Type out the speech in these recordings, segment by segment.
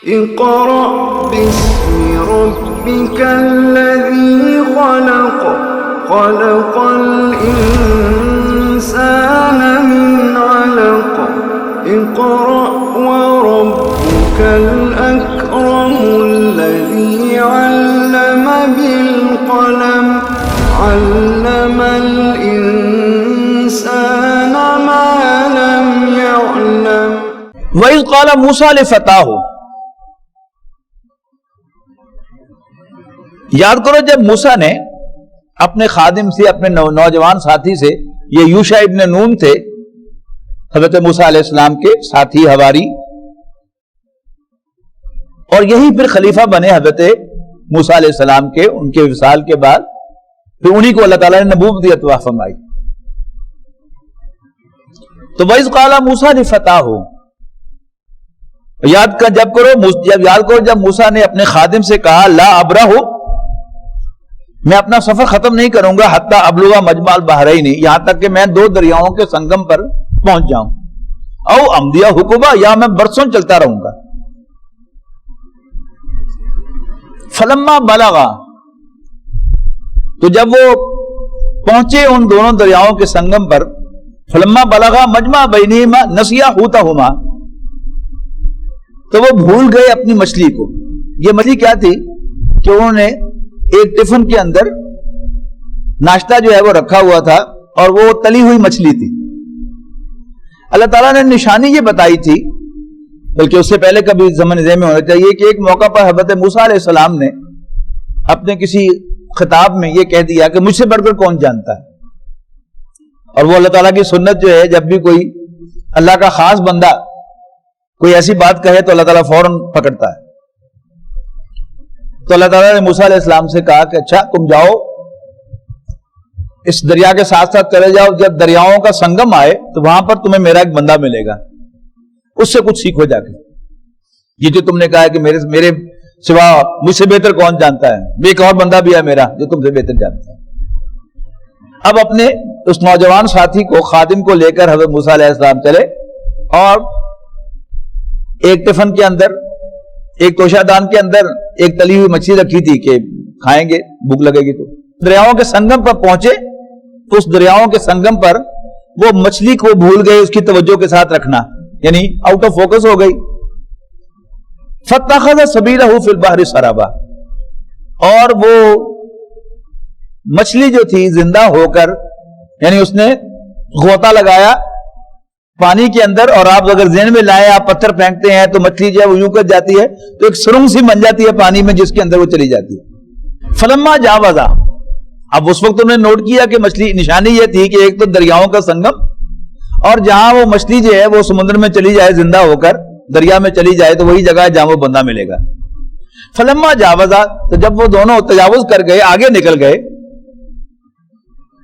اقرأ باسم ربك الذي خلق خلق الإنسان من علق اقرأ وربك الأكرم الذي علم بالقلم علم الإنسان ما لم يعلم وَإِذْ قَالَ مُوسَىٰ لِفَتَاهُ، یاد کرو جب موسیٰ نے اپنے خادم سے، اپنے نوجوان ساتھی سے، یہ یوشع ابن نون تھے حضرت موسیٰ علیہ السلام کے ساتھی حواری، اور یہی پھر خلیفہ بنے حضرت موسیٰ علیہ السلام کے، ان کے وصال کے بعد پھر انہی کو اللہ تعالیٰ نے نبوت عطا فرمائی۔ تو وَإِذْ قَالَ مُوسَىٰ لِفَتَاهُ، یاد کرو جب موسیٰ نے اپنے خادم سے کہا لا ابرح، میں اپنا سفر ختم نہیں کروں گا حتی ابلغ مجمع البحرین، یہاں تک کہ میں دو دریاؤں کے سنگم پر پہنچ جاؤں، او امضی حقبا، یا میں برسوں چلتا رہوں گا۔ فلما بلغا، تو جب وہ پہنچے ان دونوں دریاؤں کے سنگم پر، فلما بلغا مجمع بینہما نسیا حوتہما، تو وہ بھول گئے اپنی مچھلی کو۔ یہ مچھلی کیا تھی کہ انہوں نے ایک ٹفن کے اندر ناشتہ جو ہے وہ رکھا ہوا تھا، اور وہ تلی ہوئی مچھلی تھی۔ اللہ تعالیٰ نے نشانی یہ بتائی تھی، بلکہ اس سے پہلے کبھی زمن ذہن میں ہونا چاہیے کہ ایک موقع پر حضرت موسیٰ علیہ السلام نے اپنے کسی خطاب میں یہ کہہ دیا کہ مجھ سے بڑھ کر کون جانتا ہے، اور وہ اللہ تعالیٰ کی سنت جو ہے، جب بھی کوئی اللہ کا خاص بندہ کوئی ایسی بات کہے تو اللہ تعالیٰ فوراً پکڑتا ہے۔ تو اللہ تعالیٰ نے موسیٰ علیہ السلام سے کہا کہ اچھا تم جاؤ اس دریا کے ساتھ ساتھ چلے جاؤ، جب دریاؤں کا سنگم آئے تو وہاں پر تمہیں میرا ایک بندہ ملے گا، اس سے کچھ سیکھو جا کے۔ یہ جو تم نے کہا ہے کہ میرے سوا مجھ سے بہتر کون جانتا ہے، ایک اور بندہ بھی ہے میرا جو تم سے بہتر جانتا ہے۔ اب اپنے اس نوجوان ساتھی کو، خادم کو لے کر حضرت موسیٰ علیہ السلام چلے، اور ایک ٹفن کے اندر، ایک توشہ دان کے اندر ایک تلی ہوئی مچھلی رکھی تھی کہ کھائیں گے، بھوک لگے گی تو۔ دریاؤں کے سنگم پر پہنچے تو اس دریاؤں کے سنگم پر وہ مچھلی کو بھول گئے اس کی توجہ کے ساتھ رکھنا، یعنی آؤٹ آف فوکس ہو گئی۔ فَاتَّخَذَ سَبِيلَهُ فِي الْبَحْرِ سَرَبًا، اور وہ مچھلی جو تھی زندہ ہو کر، یعنی اس نے غوطہ لگایا پانی کے اندر، اور آپ اگر ذہن میں لائیں، آپ پتھر پھینکتے ہیں تو مچھلی جو ہے وہ یوں کر جاتی ہے تو ایک سرنگ سی بن جاتی ہے پانی میں، جس کے اندر وہ چلی جاتی ہے۔ فلما جاوزا، اب اس وقت انہوں نے نوٹ کیا کہ مچھلی، نشانی یہ تھی کہ ایک تو دریاؤں کا سنگم، اور جہاں وہ مچھلی جو ہے وہ سمندر میں چلی جائے زندہ ہو کر، دریا میں چلی جائے تو وہی جگہ ہے جہاں وہ بندہ ملے گا۔ فلما جاوزا، تو جب وہ دونوں تجاوز کر گئے، آگے نکل گئے،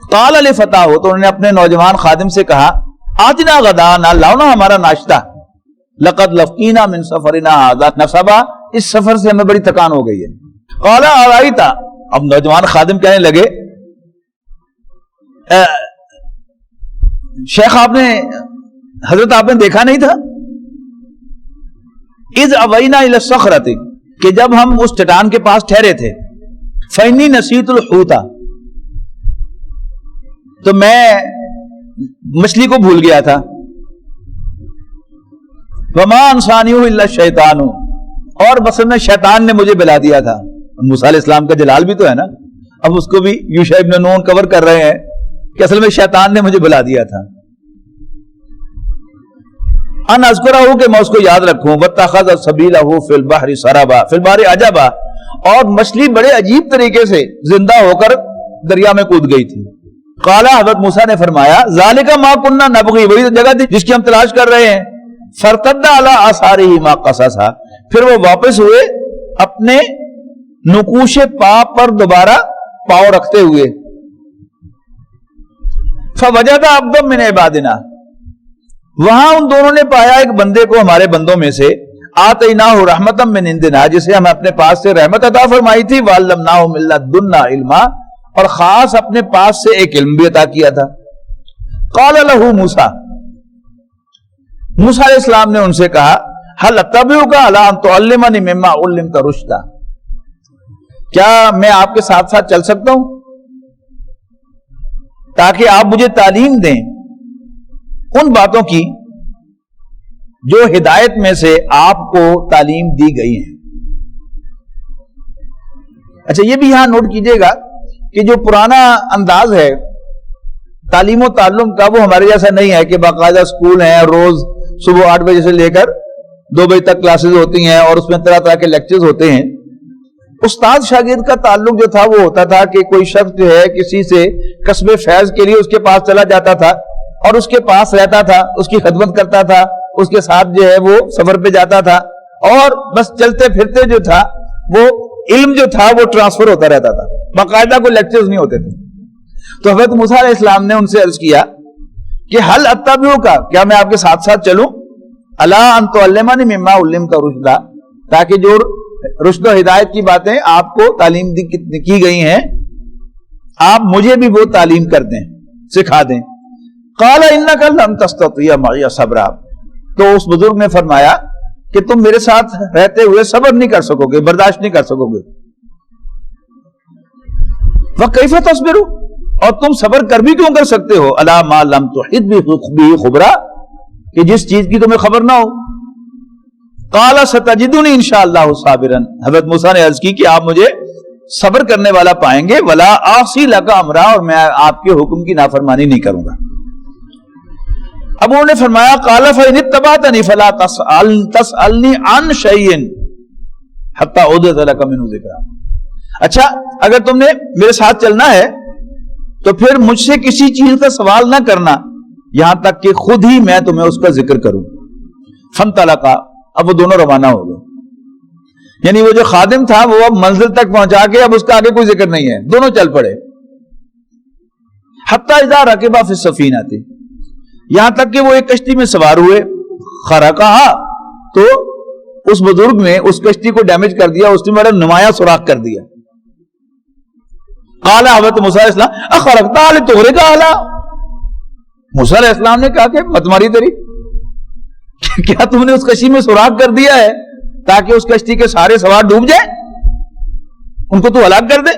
قال لفتاہ، تو انہوں نے اپنے نوجوان خادم سے کہا آتنا غدانا، لاؤ نا ہمارا ناشتہ، لقد لقینا من سفرنا ھذا نصبا، اس سفر سے ہمیں بڑی تکان ہو گئی ہے۔ قال ارائیت، اب نوجوان خادم کہنے لگے شیخ حضرت آپ نے دیکھا نہیں تھا، اذ اوینا الی الصخرۃ، کہ جب ہم اس چٹان کے پاس ٹھہرے تھے، فانی نسیت الحوت، تو میں مچھلی کو بھول گیا تھا، وما انسانیہ الا الشیطان، اور بس میں شیطان نے مجھے بلا دیا تھا۔ موسیٰ علیہ السلام کا جلال بھی تو ہے نا، اب اس کو بھی یوشع ابن نون کور کر رہے ہیں کہ اصل میں شیطان نے مجھے بلا دیا تھا۔ ان اذکرہ، کہ میں اس کو یاد رکھوں، واتخذ سبیلہ فی البحر سربا، فی البحر عجبا، اور مچھلی بڑے عجیب طریقے سے زندہ ہو کر دریا میں کود گئی تھی۔ قال، حضرت موسیٰ نے فرمایا ذالک ما کنا نبغی، وہی جگہ تھی جس کی ہم تلاش کر رہے ہیں۔ فرتد علی آثارہما قصصا، پھر وہ واپس ہوئے اپنے نقوش پا پر دوبارہ پاؤں رکھتے ہوئے۔ فوجد عبدا من عبادنا، وہاں ان دونوں نے پایا ایک بندے کو ہمارے بندوں میں سے، آتیناہ رحمتا من عندنا، جسے ہم اپنے پاس سے رحمت عطا فرمائی تھی، وعلمناہ من لدنا علما، اور خاص اپنے پاس سے ایک علم بھی عطا کیا تھا۔ قال لہ موسیٰ، موسیٰ علیہ السلام نے ان سے کہا هل اتبعک علی ان تعلمنی مما علمت رشدا، کیا میں آپ کے ساتھ ساتھ چل سکتا ہوں تاکہ آپ مجھے تعلیم دیں ان باتوں کی جو ہدایت میں سے آپ کو تعلیم دی گئی ہیں. اچھا یہ بھی یہاں نوٹ کیجئے گا کہ جو پرانا انداز ہے تعلیم و تعلم کا وہ ہمارے جیسا نہیں ہے کہ باقاعدہ اسکول ہیں، روز صبح 8 بجے سے لے کر 2 بجے تک کلاسز ہوتی ہیں اور اس میں طرح طرح کے لیکچرز ہوتے ہیں. استاد شاگرد کا تعلق جو تھا وہ ہوتا تھا کہ کوئی شخص جو ہے کسی سے کسب فیض کے لیے اس کے پاس چلا جاتا تھا اور اس کے پاس رہتا تھا، اس کی خدمت کرتا تھا، اس کے ساتھ جو ہے وہ سفر پہ جاتا تھا اور بس چلتے پھرتے جو تھا وہ علم جو تھا وہ ٹرانسفر ہوتا رہتا تھا، باقاعدہ کوئی لیکچرز نہیں ہوتے تھے. تو حضرت موسیٰ علیہ السلام نے ان سے عرض کیا کہ حل اتبعک، کیا میں آپ کے ساتھ ساتھ چلوں، الا ان تعلمنی مما علمت رشدا، تاکہ جو رشد و ہدایت کی باتیں آپ کو تعلیم کی گئی ہیں آپ مجھے بھی وہ تعلیم کر دیں، سکھا دیں. قال انک لن تستطیع معی صبرا، تو اس بزرگ نے فرمایا کہ تم میرے ساتھ رہتے ہوئے صبر نہیں کر سکو گے، برداشت نہیں کر سکو گے. وکیف تصبر، اور تم صبر کر بھی کیوں کر سکتے ہو، الا ما لم تحط به خبرا، کہ جس چیز کی تمہیں خبر نہ ہو. قال ستجدنی انشاءاللہ صابرا، حضرت موسیٰ نے عرض کی کہ آپ مجھے صبر کرنے والا پائیں گے، ولا اعصی لک امرا، اور میں آپ کے حکم کی نافرمانی نہیں کروں گا. اب انہوں نے فرمایا قال فإن اتبعتنی فلا تسألنی عن شیء حتی احدث لک منہ ذکرا. اچھا اگر تم نے میرے ساتھ چلنا ہے تو پھر مجھ سے کسی چیز کا سوال نہ کرنا یہاں تک کہ خود ہی میں تمہیں اس کا ذکر کروں. فانطلقا، اب وہ دونوں روانہ ہو گئے. یعنی وہ جو خادم تھا وہ اب منزل تک پہنچا کے اب اس کا آگے کوئی ذکر نہیں ہے، دونوں چل پڑے. حتی اذا رکبا فی السفینہ، یہاں تک کہ وہ ایک کشتی میں سوار ہوئے. خرقہا، تو اس بزرگ نے اس کشتی کو ڈیمیج کر دیا، اس نے بڑا نمایاں سوراخ کر دیا. قال حضرت موسیٰ علیہ السلام اخرقتہا لتغرق اہلہا، موسیٰ علیہ السلام نے کہا کہ مت ماری تیری، کیا تم نے اس کشتی میں سوراخ کر دیا ہے تاکہ اس کشتی کے سارے سوار ڈوب جائیں، ان کو تو ہلاک کر دے.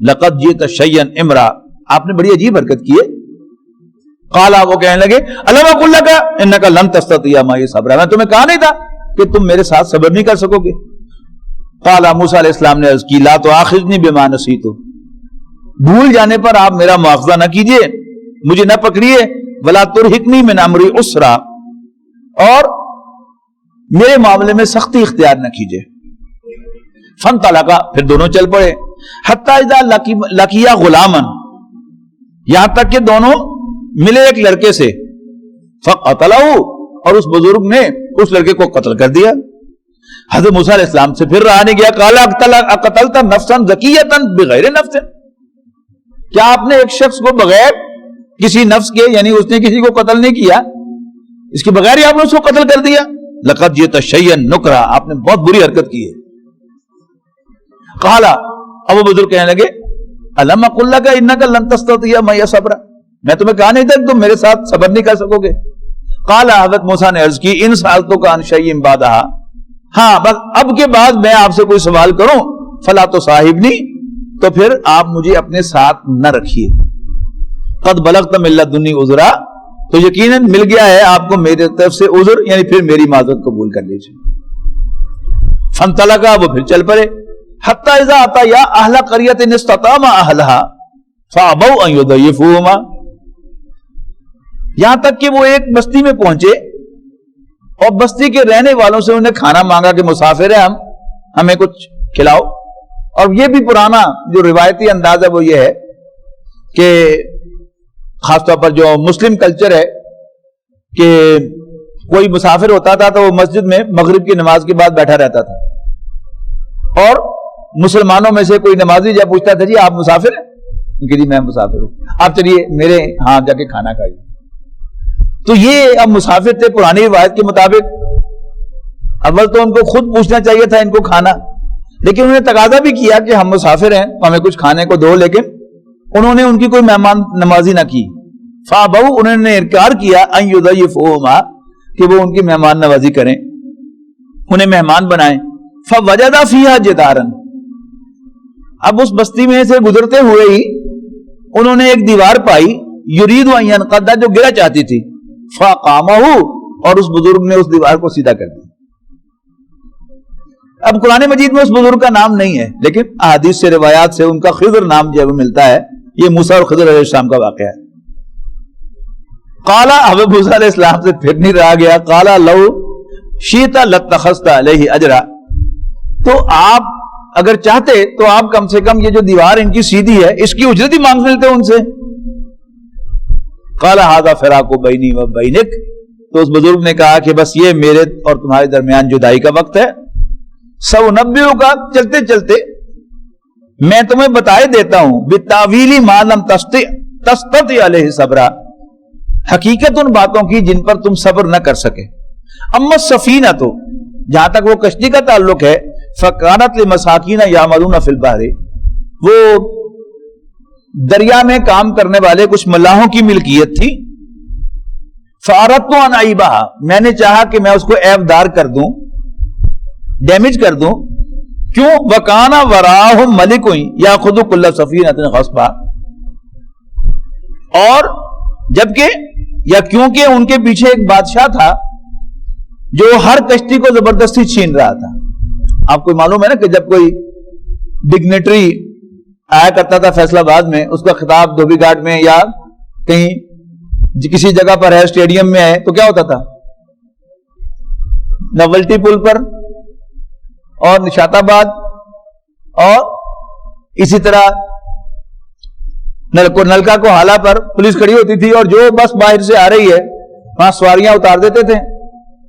لقد جئت شیئا امرا، آپ نے بڑی عجیب حرکت کی ہے. قال، وہ کہنے لگے الم اقل لک انک لن تستطیع معی صبرا، میں تمہیں کہا نہیں تھا کہ تم میرے ساتھ صبر نہیں کر سکو گے. قال، موسیٰ علیہ السلام نے عرض کی لا تؤاخذنی بما نسیت، بھول جانے پر آپ میرا مواخذہ نہ کیجئے، مجھے نہ پکڑیے. ولا ترہقنی من امری عسرا، اور میرے معاملے میں سختی اختیار نہ کیجئے. فانطلقا، پھر دونوں چل پڑے. حتی اذا لقیا غلاما، یہاں تک کہ دونوں ملے ایک لڑکے سے. فقتلہ، اور اس بزرگ نے اس لڑکے کو قتل کر دیا. حضرت موسیٰ علیہ السلام سے پھر رہا نہیں گیا. قال اقتلت نفسا زکیۃ بغیر نفس، کیا آپ نے ایک شخص کو بغیر کسی نفس کے، یعنی اس نے کسی کو قتل نہیں کیا، اس کے بغیر ہی آپ نے اس کو قتل کر دیا. لقد جئت شیئا نکرا، آپ نے بہت بری حرکت کی ہے. قال، اب وہ بزرگ کہنے لگے الم اقل لک انک لن تستطیع معی صبرا، میں تمہیں کہا نہیں تھا کہ تم میرے ساتھ صبر نہیں کر سکو گے. قال، حضرت موسیٰ نے عرض کی ان سألتک عن شیء بعدہا، ہاں بس اب کے بعد میں آپ سے کوئی سوال کروں فلا تصاحبنی، تو پھر آپ مجھے اپنے ساتھ نہ رکھیے. قد بلغت من لدنی عذرا، تو یقیناً مل گیا ہے آپ کو میری طرف سے عذر، یعنی پھر میری معذرت قبول کر لیجیے. فانطلقا، وہ پھر چل پڑے. حتی اذا اتیا اہل قریۃ استطعما اہلہا فابوا ان یضیفوہما، یہاں تک کہ وہ ایک بستی میں پہنچے اور بستی کے رہنے والوں سے انہیں کھانا مانگا کہ مسافر ہیں ہمیں کچھ کھلاؤ. اور یہ بھی پرانا جو روایتی انداز ہے وہ یہ ہے کہ خاص طور پر جو مسلم کلچر ہے کہ کوئی مسافر ہوتا تھا تو وہ مسجد میں مغرب کی نماز کے بعد بیٹھا رہتا تھا، اور مسلمانوں میں سے کوئی نمازی جب پوچھتا تھا جی آپ مسافر ہیں، کہ جی میں مسافر ہوں، آپ چلیے میرے ہاں جا کے کھانا کھائیے. تو یہ اب مسافر تھے پرانی روایت کے مطابق. اول تو ان کو خود پوچھنا چاہیے تھا ان کو کھانا، لیکن انہوں نے تقاضا بھی کیا کہ ہم مسافر ہیں ہمیں کچھ کھانے کو دو، لیکن انہوں نے ان کی کوئی مہمان نمازی نہ کی. فابوا، انہوں نے انکار کیا ان یضیفوہما، کہ وہ ان کی مہمان نوازی کریں، انہیں مہمان بنائیں. فوجد فیہا جدارا، اب اس بستی میں سے گزرتے ہوئے ہی انہوں نے ایک دیوار پائی، یرید ان ینقض، جو گرا چاہتی تھی. فاقامہ، اور اس بزرگ نے اس دیوار کو سیدھا کر دیا. اب قرآن مجید میں اس بزرگ کا نام نہیں ہے، لیکن احادیث سے روایات سے ان کا خضر نام جو ملتا ہے. یہ موسیٰ اور خضر علیہ السلام کا واقعہ ہے. قالا، اب موسیٰ علیہ السلام سے پھر نہیں رہا گیا. قالا لو شئت لاتخذت علیہ اجرا، تو آپ اگر چاہتے تو آپ کم سے کم یہ جو دیوار ان کی سیدھی ہے اس کی اجرت ہی مانگ لیتے ان سے. قال ھذا فراق بینی و بینک، تو اس بزرگ نے کہا کہ بس یہ میرے اور تمہارے درمیان جدائی کا وقت ہے. سأنبئک، چلتے چلتے میں تمہیں بتائے دیتا ہوں، بتاویل ما لم تستطع علیہ صبرا، حقیقت ان باتوں کی جن پر تم صبر نہ کر سکے. اما السفینہ، تو جہاں تک وہ کشتی کا تعلق ہے، فکانت لمساکین یعملون فی البحر، وہ دریا میں کام کرنے والے کچھ ملاحوں کی ملکیت تھی. فاردت ان اعیبها، میں نے چاہا کہ میں اس کو عیب دار کر دوں، ڈیمیج کر دوں. کیوں؟ وکان وراءہم ملک یاخذ کل سفینۃ غصبا، اور جبکہ یا کیونکہ ان کے پیچھے ایک بادشاہ تھا جو ہر کشتی کو زبردستی چھین رہا تھا. آپ کو معلوم ہے نا کہ جب کوئی ڈگنیٹری آیا کرتا تھا فیصل آباد میں، اس کا خطاب دھوبی گھاٹ میں یا کہیں کسی جگہ پر ہے، اسٹیڈیم میں ہے، تو کیا ہوتا تھا؟ نوولٹی پل پر اور نشاط آباد اور اسی طرح نلکا کو حالہ پر پولیس کھڑی ہوتی تھی، اور جو بس باہر سے آ رہی ہے وہاں سواریاں اتار دیتے تھے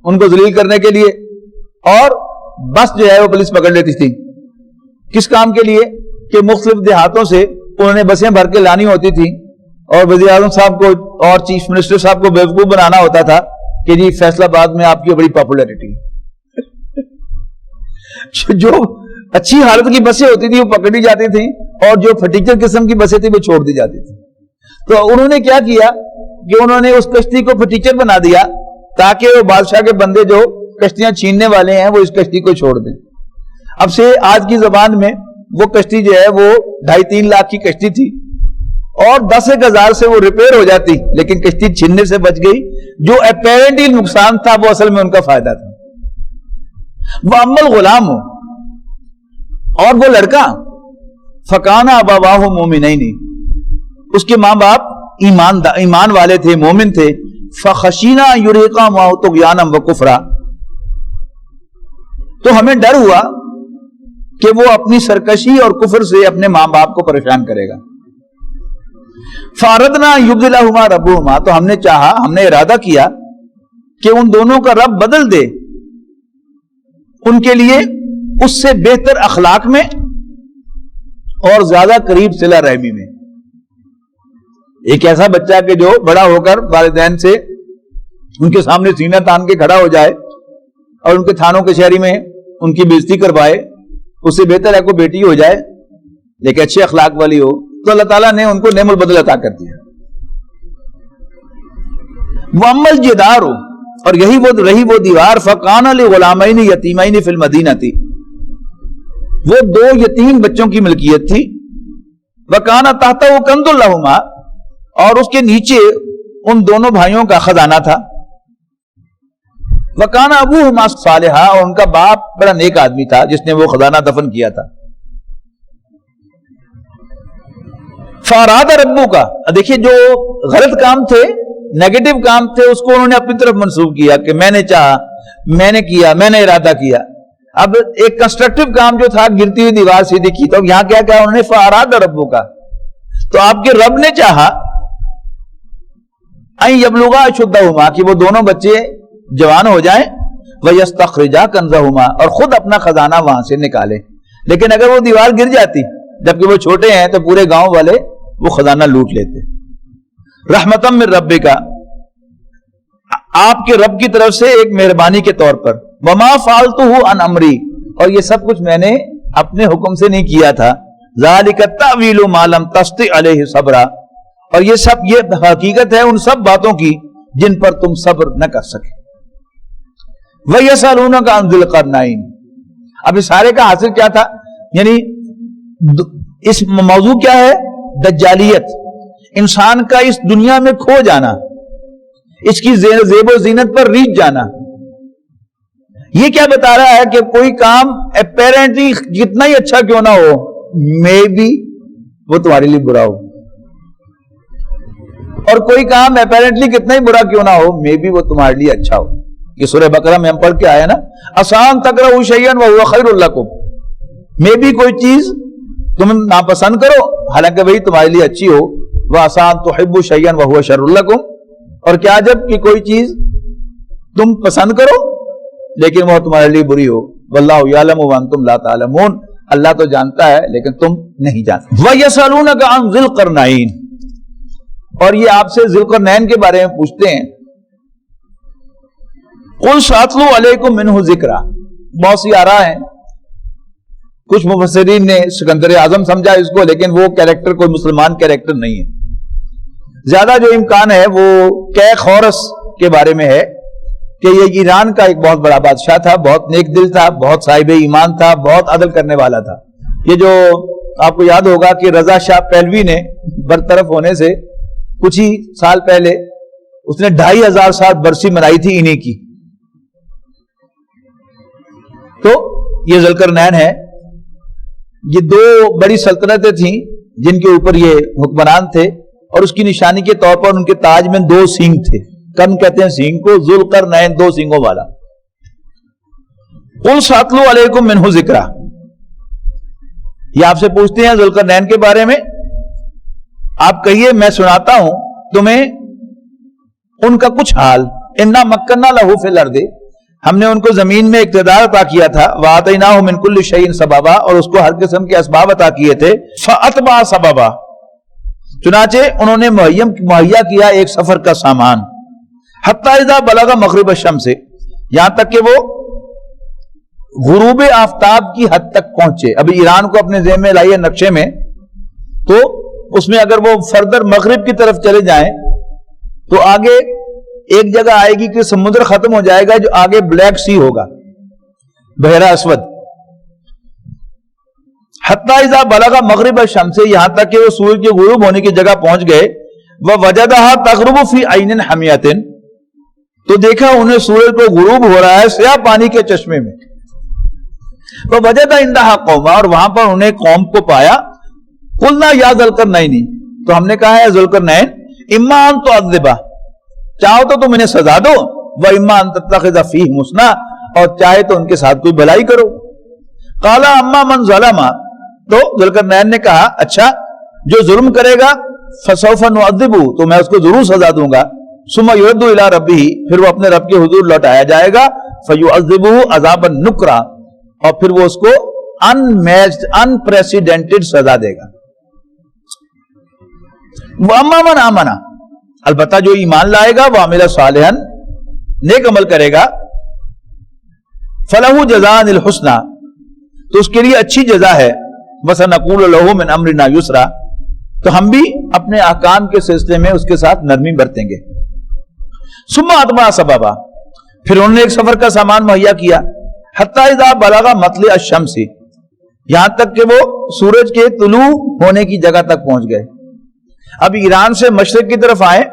ان کو ذلیل کرنے کے لیے، اور بس جو ہے وہ پولیس پکڑ لیتی تھی. کس کام کے لیے؟ کہ مختلف دیہاتوں سے انہوں نے بسیں بھر کے لانی ہوتی تھی، اور وزیر اعظم صاحب کو اور چیف منسٹر صاحب کو بیوقوف بنانا ہوتا تھا کہ جی فیصلہ آباد میں آپ کی بڑی پاپولیرٹی ہے. جو اچھی حالت کی بسیں ہوتی تھی وہ پکڑی جاتی تھیں، اور جو پھٹیچر قسم کی بسیں تھی وہ چھوڑ دی جاتی تھی. تو انہوں نے کیا کیا کہ انہوں نے اس کشتی کو پھٹیچر بنا دیا تاکہ وہ بادشاہ کے بندے جو کشتیاں چھیننے والے ہیں وہ اس کشتی کو چھوڑ دیں. اب سے آج کی زبان میں وہ کشتی جو ہے وہ 2.5-3 لاکھ کی کشتی تھی، اور 10,000 سے وہ ریپیئر ہو جاتی، لیکن کشتی چھیننے سے بچ گئی. جو اپیرنٹلی نقصان تھا وہ اصل میں ان کا فائدہ تھا. وہ امل غلام ہو، اور وہ لڑکا فکانا ابواہ مومنین، اس کے ماں باپ ایمان والے تھے، مومن تھے. فخشینا یرہقا ما طغیانا وکفرا، تو ہمیں ڈر ہوا کہ وہ اپنی سرکشی اور کفر سے اپنے ماں باپ کو پریشان کرے گا. فاردنا یبدلہما ربہما، تو ہم نے چاہا، ہم نے ارادہ کیا کہ ان دونوں کا رب بدل دے ان کے لیے اس سے بہتر اخلاق میں اور زیادہ قریب صلہ رحمی میں. ایک ایسا بچہ کہ جو بڑا ہو کر والدین سے ان کے سامنے سینہ تان کے کھڑا ہو جائے اور ان کے تھانوں کے شہری میں ان کی بےزتی کروائے، اس سے بہتر ہے کوئی بیٹی ہو جائے لیکن اچھے اخلاق والی ہو. تو اللہ تعالیٰ نے ان کو نعم البدل عطا کر دیا. وَأَمَّا الْجِدَارُ، اور یہی وہ رہی وہ دیوار، فَقَانَ لِغُلَامَيْنِ یتیمَيْنِ فِی الْمَدِینَةِ، وہ 2 یتیم بچوں کی ملکیت تھی. وَقَانَ تَحْتَهُ كَنْزٌ لَهُمَا، اور اس کے نیچے ان دونوں بھائیوں کا خزانہ تھا. وَقَانَ أَبُوهُمَا صَالِحًا، اور ان کا باپ بڑا نیک آدمی تھا جس نے وہ خزانہ دفن کیا تھا. فَأَرَادَ رَبُّكَ، دیکھیے جو غلط کام تھے، نیگیٹو کام تھے، اس کو انہوں نے اپنی طرف منسوب کیا کہ میں نے چاہا، میں نے کیا، میں نے ارادہ کیا. اب ایک کنسٹرکٹیو کام جو تھا گرتی ہوئی دیوار سیدھی کی، تو یہاں کیا کہا انہوں نے؟ فَأَرَادَ رَبُّكَ، تو آپ کے رب نے چاہا أَن يَبْلُغَا أَشُدَّهُمَا، کہ وہ دونوں بچے جوان ہو جائیں، وَيَسْتَخْرِجَا كَنْزَهُمَا، اور خود اپنا خزانہ وہاں سے نکالے. لیکن اگر وہ دیوار گر جاتی جبکہ وہ چھوٹے ہیں تو پورے گاؤں والے وہ خزانہ لوٹ لیتے. رحمتم من ربک، آپ کے رب کی طرف سے ایک مہربانی کے طور پر. وما فعلتہ عن امری، اور یہ سب کچھ میں نے اپنے حکم سے نہیں کیا تھا. ذالک التأویل ما لم تستطع علیہ صبرا، اور یہ سب یہ حقیقت ہے ان سب باتوں کی جن پر تم صبر نہ کر سکے. وَيَسْأَلُونَكَ عَنْ ذِي الْقَرْنَيْنِ. اب اس سارے کا حاصل کیا تھا؟ یعنی اس موضوع کیا ہے؟ دجالیت، انسان کا اس دنیا میں کھو جانا، اس کی زیب و زینت پر ریچھ جانا. یہ کیا بتا رہا ہے کہ کوئی کام اپیرنٹلی جتنا ہی اچھا کیوں نہ ہو، میں بھی وہ تمہارے لیے برا ہو، اور کوئی کام اپیرنٹلی کتنا ہی برا کیوں نہ ہو، میں بھی وہ تمہارے لیے اچھا ہو. یہ سورہ بقرہ میں ہم پڑھ کے آیا نا، آسان تکرہوا شیئا وہو خیر لکم. میں بھی کوئی چیز تم ناپسند کرو حالانکہ وہی تمہارے لیے اچھی ہو. وآسان تحبوا شیئا وہو شر لکم. اور کیا جب کہ کوئی چیز تم پسند کرو لیکن وہ تمہارے لیے بری ہو. واللہ یعلم وانتم لا تعلمون. اللہ تو جانتا ہے لیکن تم نہیں جانتے. وَيَسْأَلُونَكَ عَنْ ذِي الْقَرْنَيْنِ. اور یہ آپ سے ذی القرنین کے بارے میں پوچھتے ہیں. قُلْ سَأَتْلُو عَلَيْكُمْ مِنْهُ ذِكْرًا. بہت سی آراء ہیں. کچھ مفسرین نے سکندر اعظم سمجھا اس کو، لیکن وہ کیریکٹر کوئی مسلمان کیریکٹر نہیں ہے. زیادہ جو امکان ہے وہ کیخورس کے بارے میں ہے کہ یہ ایران کا ایک بہت بڑا بادشاہ تھا، بہت نیک دل تھا، بہت صاحب ایمان تھا، بہت عدل کرنے والا تھا. یہ جو آپ کو یاد ہوگا کہ رضا شاہ پہلوی نے برطرف ہونے سے کچھ ہی سال پہلے اس نے 2500 سال برسی منائی تھی انہی کی. تو یہ ذی القرنین ہے. یہ دو بڑی سلطنتیں تھیں جن کے اوپر یہ حکمران تھے، اور اس کی نشانی کے طور پر ان کے تاج میں 2 سینگ تھے. کم کہتے ہیں سینگ کو، ذو القرنین 2 سینگوں والا. قُلْ سَأَتْلُو عَلَيْكُمْ مِنْهُ ذِكْرًا. یہ آپ سے پوچھتے ہیں ذی القرنین کے بارے میں. آپ کہیے میں سناتا ہوں تمہیں ان کا کچھ حال. اِنَّا مَكَّنَّا لَهُ فِي الْأَرْضِ. ہم نے ان کو زمین میں اقتدار عطا کیا تھا. وَآتَيْنَاهُ مِنْ كُلِّ شَيْءٍ سَبَبًا. اور اس کو ہر قسم کے اسباب عطا کیے تھے. فَأَتْبَعَ سَبَبًا. چنانچہ انہوں نے مہیا کیا ایک سفر کا سامان. حَتَّى إِذَا بَلَغَ مَغْرِبَ الشَّمْسِ. یہاں تک کہ وہ غروب آفتاب کی حد تک پہنچے. ابھی ایران کو اپنے ذہن میں لائیے نقشے میں، تو اس میں اگر وہ فردر مغرب کی طرف چلے جائیں تو آگے ایک جگہ آئے گی کہ سمندر ختم ہو جائے گا، جو آگے بلیک سی ہوگا، بحیرہ اسود. حتی اذا بلغ مغرب الشمس. یہاں تک کہ وہ سورج کے غروب ہونے کی جگہ پہنچ گئے. ووجدها تغرب في عین حمیۃ. تو دیکھا انہیں سورج کو غروب ہو رہا ہے سیاہ پانی کے چشمے میں. ووجد عندها قوما. اور وہاں پر انہیں قوم کو پایا. قلنا یا ذی القرنین. تو ہم نے کہا ہے ذی القرنین، اما ان تعذب. چاہو تو تم انہیں سزا دو، واما ان تتخذ فیہم حسنا. اور چاہے تو ان کے ساتھ کوئی بھلائی کرو. قال اما من ظلم. تو ذی القرنین نے کہا اچھا جو ظلم کرے گا فسوف نعذبہ. تو میں اس کو ضرور سزا دوں گا. ثم یرد الی ربہ. پھر وہ اپنے رب کے حضور لوٹایا جائے گا. فیعذبہ عذابا نکرا. اور پھر وہ اس کو انمیچڈ انپریسیڈنٹڈ سزا دے گا. واما من آمن. البتہ جو ایمان لائے گا وہ عمل صالحا، نیک عمل کرے گا، فلہ جزاء الحسنى. تو اس کے لیے اچھی جزا ہے. وسنقول له من امرنا یسرا. تو ہم بھی اپنے احکام کے سلسلے میں اس کے ساتھ نرمی برتیں گے. ثم اتبع سببا. پھر انہوں نے ایک سفر کا سامان مہیا کیا. حتی اذا بلغ مطلع الشمس. یہاں تک کہ وہ سورج کے طلوع ہونے کی جگہ تک پہنچ گئے. اب ایران سے مشرق کی طرف آئے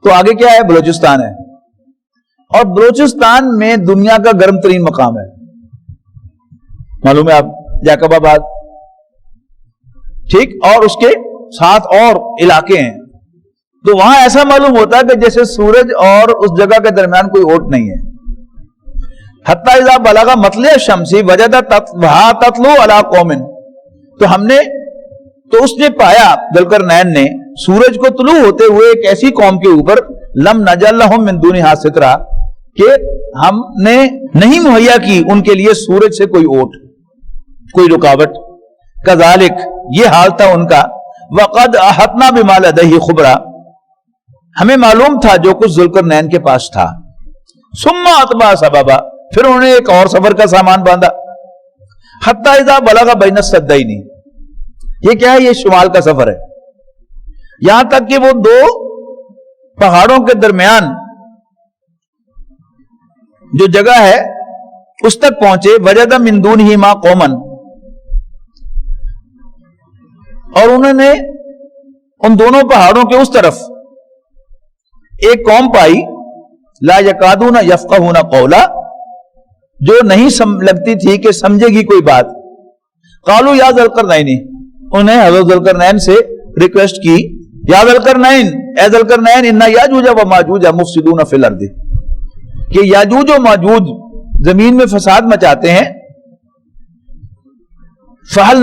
تو آگے کیا ہے؟ بلوچستان ہے. اور بلوچستان میں دنیا کا گرم ترین مقام ہے. معلوم ہے آپ، جیکب آباد، ٹھیک، اور اس کے ساتھ اور علاقے ہیں. تو وہاں ایسا معلوم ہوتا ہے کہ جیسے سورج اور اس جگہ کے درمیان کوئی اوٹ نہیں ہے. حتی اذا بلغ مطلع الشمس وجد وہا تطلع علی قوم. تو ہم نے تو اس نے پایا، ذی القرنین نے، سورج کو طلوع ہوتے ہوئے ایک ایسی قوم کے اوپر لم نجعل لهم من دونها سترا، کہ ہم نے نہیں مہیا کی ان کے لیے سورج سے کوئی اوٹ، کوئی رکاوٹ. کذالک، یہ حال تھا ان کا. وقد احطنا بما لدیہ خبرا. ہمیں معلوم تھا جو کچھ ذی القرنین کے پاس تھا. ثم اتبع سببا. پھر انہوں نے ایک اور سفر کا سامان باندھا. حتی اذا بلغ بین السدین. یہ کیا ہے؟ یہ شمال کا سفر ہے. یہاں تک کہ وہ 2 پہاڑوں کے درمیان جو جگہ ہے اس تک پہنچے، وجد من دونہما قوما، اور انہوں نے ان دونوں پہاڑوں کے اس طرف ایک قوم پائی، لا یکادون یفقہون قولا، جو نہیں لگتی تھی کہ سمجھے گی کوئی بات۔ قالوا یا ذا القرنین، انہیں حضرت ذوالقرنین سے ریکویسٹ کی، یا ذا القرنین، اے ذا القرنین، ان یاجوج و ماجوج مفسدون فی الارض، کہ یاجوج و ماجوج زمین میں فساد مچاتے ہیں، فہل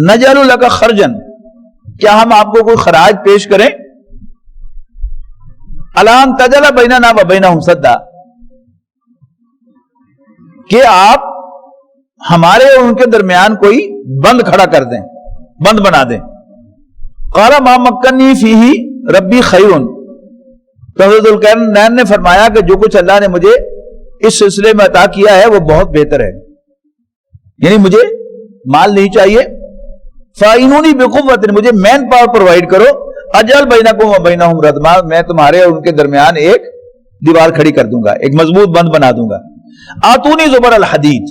نجعل لک خرجا، کیا ہم آپ کو کوئی خراج پیش کریں، الان تجعل بیننا و بینہم سدا، کہ آپ ہمارے اور ان کے درمیان کوئی بند کھڑا کر دیں، بند بنا دیں۔ قال ما مکنی فیہ ربی خیر، تو حضرت ذوالقرنین نے فرمایا کہ جو کچھ اللہ نے مجھے اس سلسلے میں عطا کیا ہے وہ بہت بہتر ہے، یعنی مجھے مال نہیں چاہیے، فاعینونی بقوت، مجھے مین پاور پرووائڈ کرو، اجعل بینکم و بینہم ردما، میں تمہارے اور ان کے درمیان ایک دیوار کھڑی کر دوں گا، ایک مضبوط بند بنا دوں گا۔ آتونی زبر الحدید،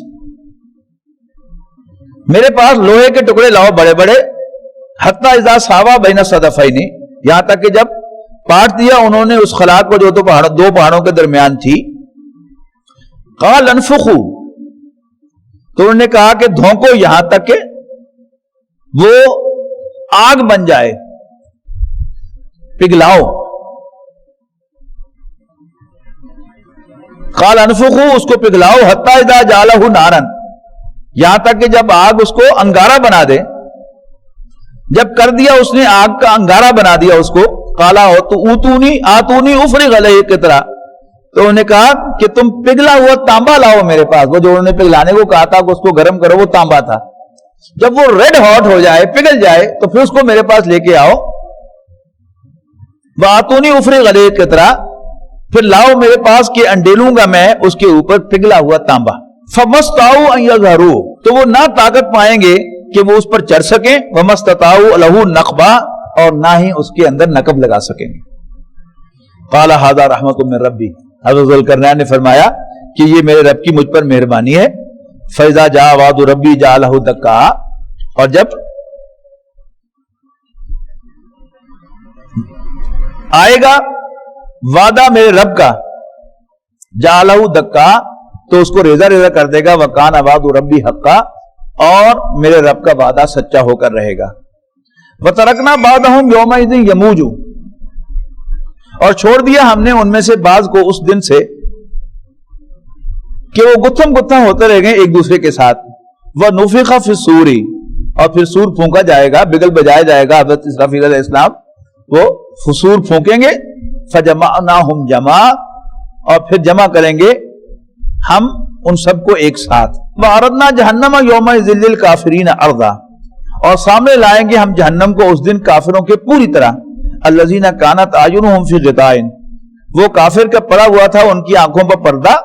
میرے پاس لوہے کے ٹکڑے لاؤ بڑے بڑے، حتی اذا ساوا بین الصدفین، یہاں تک کہ جب پاٹ دیا انہوں نے اس خلا کو جو تو دو پہاڑوں کے درمیان تھی، قال انفخوا، تو انہوں نے کہا کہ دھونکو یہاں تک کہ وہ آگ بن جائے، پگھلاؤ۔ قال انفخوا، اس کو پگھلاؤ، حتی اذا جعلہ نارا، یہاں تک کہ جب آگ اس کو انگارہ بنا دے، جب کر دیا اس نے آگ کا انگارہ بنا دیا اس کو، قالا آتونی افرغ علیہ قطرہ، تو انہوں نے کہا کہ تم پگھلا ہوا تانبا لاؤ میرے پاس، وہ جو انہوں نے پگھلانے کو کہا تھا کہ اس کو گرم کرو، وہ تانبا تھا، جب وہ ریڈ ہاٹ ہو جائے، پگھل جائے، تو پھر اس کو میرے پاس لے کے آؤ۔ وآتونی افرغ علیہ قطرہ، پھر لاؤ میرے پاس کہ انڈیلوں گا میں اس کے اوپر پگھلا ہوا تانبا۔ فمستطاعوا ان یظہروا، تو وہ نہ طاقت پائیں گے کہ وہ اس پر چڑھ سکیں، ومستطاعوا لہ نقبا، اور نہ ہی اس کے اندر نقب لگا سکیں گے۔ قال ھذا رحمت من ربی، حضرت ذوالقرنین نے فرمایا کہ یہ میرے رب کی مجھ پر مہربانی ہے۔ فاذا جاء وعد ربی جعلہ دکا، اور جب آئے گا وعدہ میرے رب کا، جعلہ دکا، تو اس کو ریزہ ریزہ کر دے گا، وکان وعد ربی حقا، اور میرے رب کا وعدہ سچا ہو کر رہے گا۔ وترکنا بعضهم یومئذ یموج، اور چھوڑ دیا ہم نے ان میں سے بعض کو اس دن سے کہ وہ گتھم گتھم ہوتے رہ گئے ایک دوسرے کے ساتھ۔ ونفخ فی الصور، اور پھر سور پھونکا جائے گا، بگل بجایا جائے گا، حضرت اسرافیل علیہ السلام وہ سور پھونکیں گے، فجمعناہم جمع، اور پھر جمع کریں گے ہم ان سب کو ایک ساتھ۔ وعرضنا جہنم یومئذ للکافرین عرضا، اور سامنے لائیں گے ہم جہنم کو اس دن کافروں کے پوری طرح۔ الذین کانت اعینہم فی غطاء، وہ کافر کا پڑا ہوا تھا ان کی آنکھوں پر پردہ،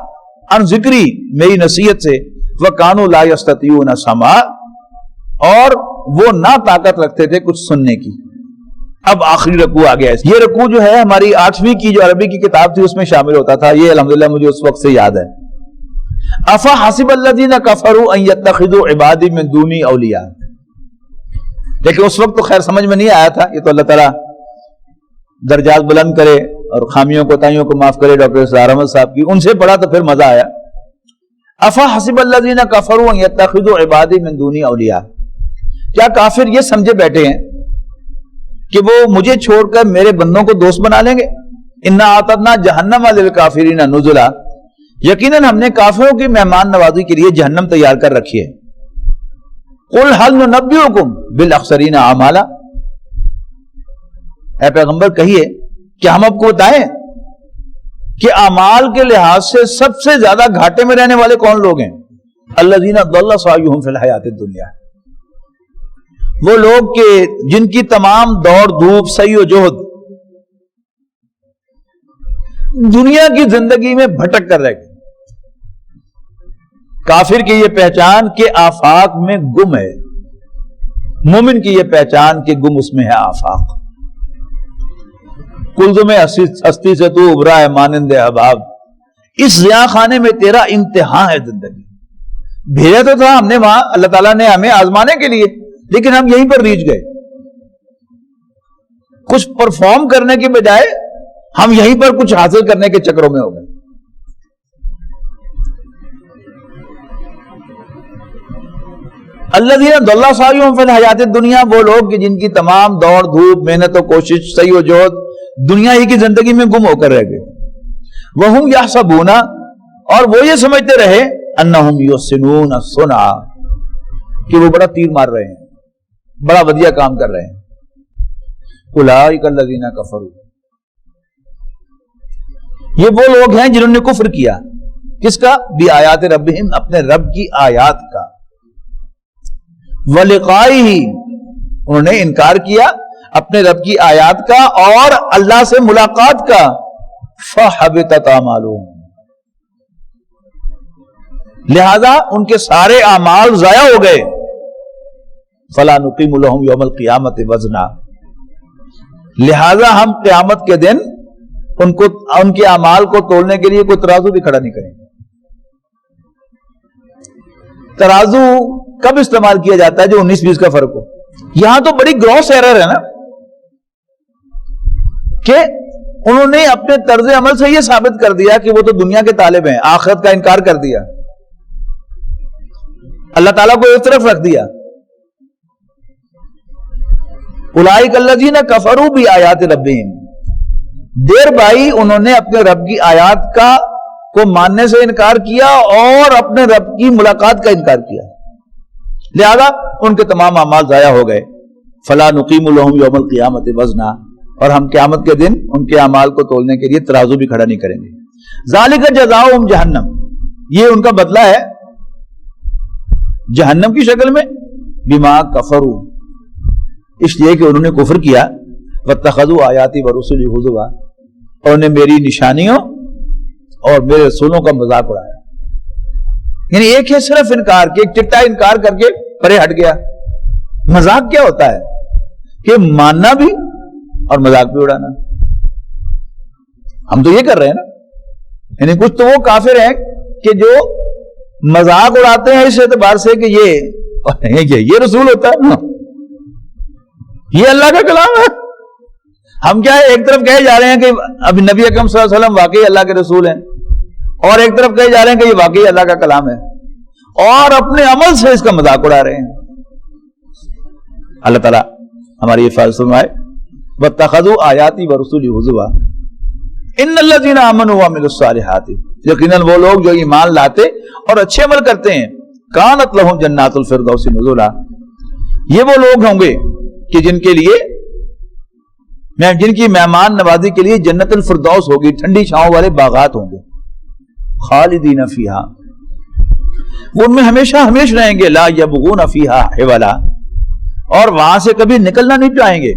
عن ذکری، میری نصیحت سے، وکانوا لا یستطیعون سماع، اور وہ نہ طاقت رکھتے تھے کچھ سننے کی۔ اب آخری رکوع آ گیا ہے، یہ رکوع جو ہے ہماری 8ویں کی جو عربی کی کتاب تھی اس میں شامل ہوتا تھا، یہ الحمدللہ مجھے اس وقت سے یاد ہے۔ افا حسب الذین کفروا ان یتخذوا عبادی من دونی اولیاء، لیکن اس وقت تو خیر سمجھ میں نہیں آیا تھا، یہ تو اللہ تعالیٰ درجات بلند کرے اور خامیوں کوتاہیوں کو معاف کرے ڈاکٹر اسرار احمد صاحب کی، ان سے پڑھا تو پھر مزہ آیا۔ افا حسب الذین کفروا ان یتخذوا عبادی من دونی اولیاء، کیا کافر یہ سمجھے بیٹھے ہیں کہ وہ مجھے چھوڑ کر میرے بندوں کو دوست بنا لیں گے؟ انا اعتدنا جہنم للکافرین نزلا، یقیناً ہم نے کافروں کی مہمان نوازی کے لیے جہنم تیار کر رکھی ہے۔ قل هل ننبئکم بالاخسرین اعمالا، اے پیغمبر کہیے کہ ہم آپ کو بتائیں کہ اعمال کے لحاظ سے سب سے زیادہ گھاٹے میں رہنے والے کون لوگ ہیں؟ الذین ضل سعیہم فی الحیات الدنیا، وہ لوگ کہ جن کی تمام دوڑ دھوپ سعی و جہد دنیا کی زندگی میں بھٹک کر رہ گئے۔ کافر کی یہ پہچان کہ آفاق میں گم ہے، مومن کی یہ پہچان کہ گم اس میں ہے آفاق۔ کلزم ہستی سے تو ابرا ہے مانند احباب، اس ضیاء خانے میں تیرا امتحان ہے زندگی. بھیجا تو تھا ہم نے وہاں اللہ تعالیٰ نے ہمیں آزمانے کے لیے، لیکن ہم یہیں پر ریچھ گئے. کچھ پرفارم کرنے کی بجائے ہم یہیں پر کچھ حاصل کرنے کے چکروں میں ہو گئے. الذین ضل سعیہم فی الحیات الدنیا، وہ لوگ کہ جن کی تمام دوڑ دھوپ محنت و کوشش سعی و جہد دنیا ہی کی زندگی میں گم ہو کر رہ گئے. وہم یحسبون، اور وہ یہ سمجھتے رہے انہم یحسنون صنعا، کہ وہ بڑا تیر مار رہے ہیں، بڑا ودیہ کام کر رہے ہیں. اولئک الذین کفروا، یہ وہ لوگ ہیں جنہوں نے کفر کیا. کس کا؟ بآیات ربہم، اپنے رب کی آیات کا. وَلِقَائِهِ، انہوں نے انکار کیا اپنے رب کی آیات کا اور اللہ سے ملاقات کا. فَحَبِطَتْ أَعْمَالُهُمْ، لہذا ان کے سارے اعمال ضائع ہو گئے. فَلَا نُقِيمُ لَهُمْ يَوْمَ الْقِيَامَةِ وَزْنًا، لہذا ہم قیامت کے دن ان کے اعمال کو تولنے کے لیے کوئی ترازو بھی کھڑا نہیں کریں گے. ترازو کب استعمال کیا جاتا ہے؟ جو 19-20 کا فرق ہو. یہاں تو بڑی گروس ایرر ہے نا، کہ انہوں نے اپنے طرز عمل سے یہ ثابت کر دیا کہ وہ تو دنیا کے طالب ہیں، آخرت کا انکار کر دیا، اللہ تعالیٰ کو ایک طرف رکھ دیا. اولئک الذین کفروا بآیات ربہم، دیر بھائی انہوں نے اپنے رب کی آیات کو ماننے سے انکار کیا اور اپنے رب کی ملاقات کا انکار کیا، لہذا ان کے تمام اعمال ضائع ہو گئے. فلا نقیم لهم یوم القیامت وزنا، اور ہم قیامت کے دن ان کے اعمال کو تولنے کے لیے ترازو بھی کھڑا نہیں کریں گے. ذالک جزاؤہم جہنم، یہ ان کا بدلہ ہے جہنم کی شکل میں. بما کفروا، اس لیے کہ انہوں نے کفر کیا. واتخذوا آیاتی ورسلی ہزوا، اور انہوں نے میری نشانیوں اور میرے رسولوں کا مذاق اڑایا. یعنی ایک ہے صرف انکار کہ ایک چٹا انکار کر کے پرے ہٹ گیا. مذاق کیا ہوتا ہے؟ کہ ماننا بھی اور مذاق بھی اڑانا. ہم تو یہ کر رہے ہیں نا. یعنی کچھ تو وہ کافر ہیں کہ جو مذاق اڑاتے ہیں اس اعتبار سے کہ یہ رسول ہوتا ہے، یہ اللہ کا کلام ہے. ہم کیا ہے، ایک طرف کہے جا رہے ہیں کہ اب نبی اکرم صلی اللہ علیہ وسلم واقعی اللہ کے رسول ہیں، اور ایک طرف کہے جا رہے ہیں کہ یہ واقعی اللہ کا کلام ہے، اور اپنے عمل سے اس کا مذاق اڑا رہے ہیں. اللہ تعالیٰ ہماری حفاظت فرمائے. واتخذوا آیاتی ورسلی ہزوا ان الذین آمنوا وعملوا الصالحات، یقیناً وہ لوگ جو ایمان لاتے اور اچھے عمل کرتے ہیں، کانت لہم جنات الفردوس نزلا، یہ وہ لوگ ہوں گے کہ جن کی مہمان نوازی کے لیے جنت الفردوس ہوگی، ٹھنڈی چھاؤں والے باغات ہوں گے. خالدین فیہا، وہ ان میں ہمیشہ ہمیشہ رہیں گے. لا یبغون فیہا حولا، اور وہاں سے کبھی نکلنا نہیں چاہیں گے.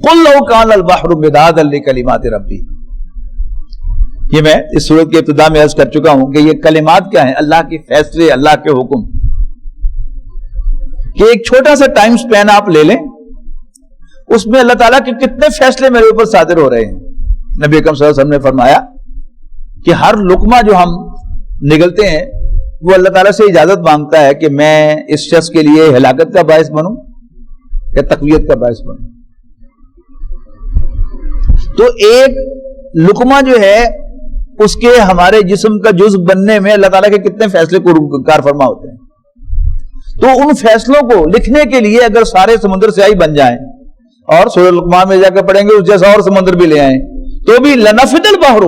قل لو کان البحر مدادا لکلمات ربی، یہ میں اس سورت کی ابتدا میں عرض کر چکا ہوں کہ یہ کلمات کیا ہیں؟ اللہ کے فیصلے، اللہ کے حکم. کہ ایک چھوٹا سا ٹائم سپین آپ لے لیں، اس میں اللہ تعالیٰ کے کتنے فیصلے میرے اوپر صادر ہو رہے ہیں. نبی اکرم صلی اللہ علیہ وسلم نے فرمایا کہ ہر لقمہ جو ہم نگلتے ہیں وہ اللہ تعالیٰ سے اجازت مانگتا ہے کہ میں اس شخص کے لیے ہلاکت کا باعث بنوں یا تقویت کا باعث بنوں. تو ایک لقمہ جو ہے اس کے ہمارے جسم کا جزء بننے میں اللہ تعالیٰ کے کتنے فیصلے کار فرما ہوتے ہیں. تو ان فیصلوں کو لکھنے کے لیے اگر سارے سمندر سیاہی بن جائیں اور سورہ لقمان میں جا کے پڑھیں گے اس جیسا اور سمندر بھی لے آئیں تو بھی لنفد البحر،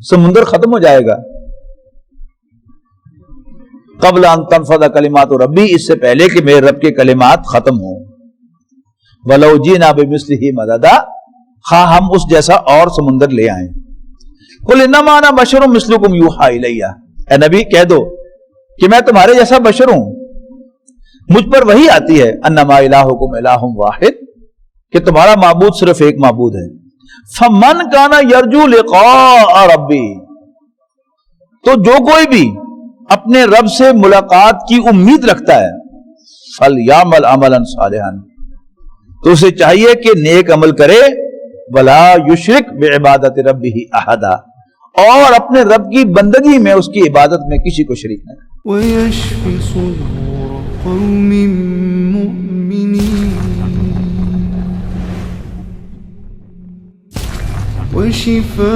سمندر ختم ہو جائے گا. قبل ان تنفذ کلمات ربی، اس سے پہلے کہ میرے رب کے کلمات ختم ہوں. ولو جئنا بمثلہ مددا، خواہ ہم اس جیسا اور سمندر لے آئیں. قل انما انا بشر مثلکم یوحی الی، اے نبی کہہ دو کہ میں تمہارے جیسا بشر ہوں، مجھ پر وحی آتی ہے. انما الہکم الہ واحد، کہ تمہارا معبود صرف ایک معبود ہے. فمن کان یرجو لقاء ربی، تو جو کوئی بھی اپنے رب سے ملاقات کی امید رکھتا ہے، فلیعمل عملا صالحا، تو اسے چاہیے کہ نیک عمل کرے. ولا یشرک بعبادت ربہ احدا، اور اپنے رب کی بندگی میں اس کی عبادت میں کسی کو شریک نہ کرے. ويشف صدور قوم مؤمنين وشفاء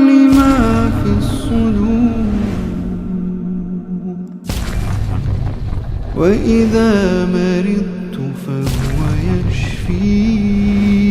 لما في الصدور وإذا مرضت فهو يشفين